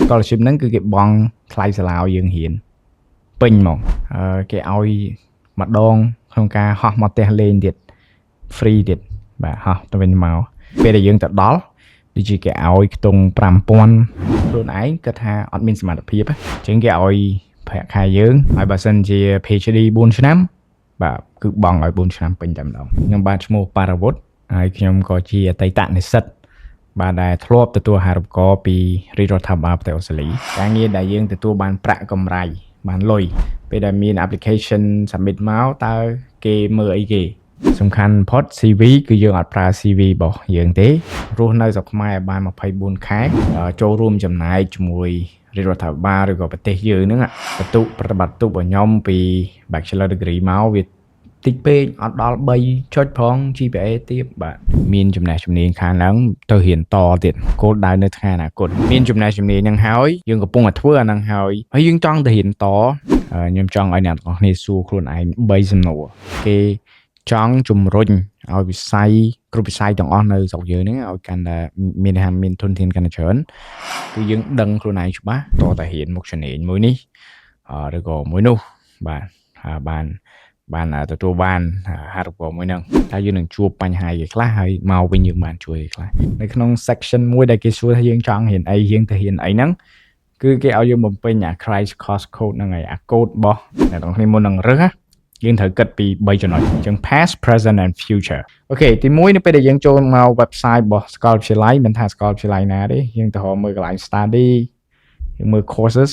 scholarship ហ្នឹងគឺគេបង់ថ្លៃសាលាឲ្យយើងរៀនពេញហ្មងគេឲ្យម្ដងក្នុងការហោះមកផ្ទះលេងទៀត free ទៀតបាទហោះទៅវិញមកពេលដែលយើងទៅដល់ដូចជាគេឲ្យខ្ទង់ 5,000 ខ្លួនឯងគាត់ថាអត់មានសមត្ថភាពអញ្ចឹងគេឲ្យប្រាក់ខែយើងហើយបើសិនជា PhD 4 ឆ្នាំបាទគឺបង់ឲ្យ4ឆ្នាំពេញតែម្ដងខ្ញុំបានឈ្មោះបារាវុធហើយខ្ញុំក៏ជាអតីតនិស្សិតបាទដែលធ្លាប់ទទួលអាហារូបករណ៍ពីរាជរដ្ឋាភិបាលប្រទេសអូស្ត្រាលីការងារដែលយើងទទួលបានប្រាក់កម្រៃបានលុយពេលដែលមាន application submit មកតើគេមើលអីគេសំខាន់បំផុត CV គឺយើងអត់ប្រើ CV របស់យើងទេរស់នៅស្រុកខ្មែរបាន24ខែចូលរួមចំណែកជាមួយរាជរដ្ឋាភិបាលឬក៏ប្រទេសយើងហ្នឹងបន្ទុកប្រតិបត្តិទុករបស់ខ្ញុំពី Bachelor Degree មកវាតិចពេកអត់ដល់3ចុចផង GPA ទៀតបាទមានចំណេះជំនាញខាងហ្នឹងទៅរៀនតទៀតគោលដៅនៅថ្ងៃអនាគតមានចំណេះជំនាញហ្នឹងហើយយើងកំពុងតែធ្វើអាហ្នឹងហើយយើងចង់ទៅរៀនតខ្ញុំចង់ឲ្យអ្នកទាំងអស់គ្នាសួរខ្លួនឯង3សំណួរគេចង់ជំរុញឲ្យវិស័យគ្រប់វិស័យទាំងអស់នៅស្រុកយើងហ្នឹងឲ្យកាន់តែមានធនធានកាន់តែច្រើនគឺយើងដឹងខ្លួនឯងច្បាស់តតែរៀនមុខជំនាញមួយនេះឬក៏មួយនោះបាទបានទទួលបានអាហារូបករណ៍មួយហ្នឹងតែយើងនឹងជួបបញ្ហាខ្លះហើយមកវិញយើងបានជួយខ្លះនៅក្នុង section មួយដែលគេសួរថាយើងចង់រៀនអីយើងទៅរៀនអីហ្នឹងគឺគេឲ្យយើងបំពេញអា crash course code ហ្នឹងហើយអា code របស់អ្នកទាំងគ្នាមុននឹងរើសយើងត្រូវគិតពី3ចំណុចអញ្ចឹង past present and future អូខេទី1នៅពេលដែលយើងចូលមក website របស់សាកលវិទ្យាល័យមិនថាសាកលវិទ្យាល័យណាទេយើងទៅមើលកន្លែង study យើងមើល courses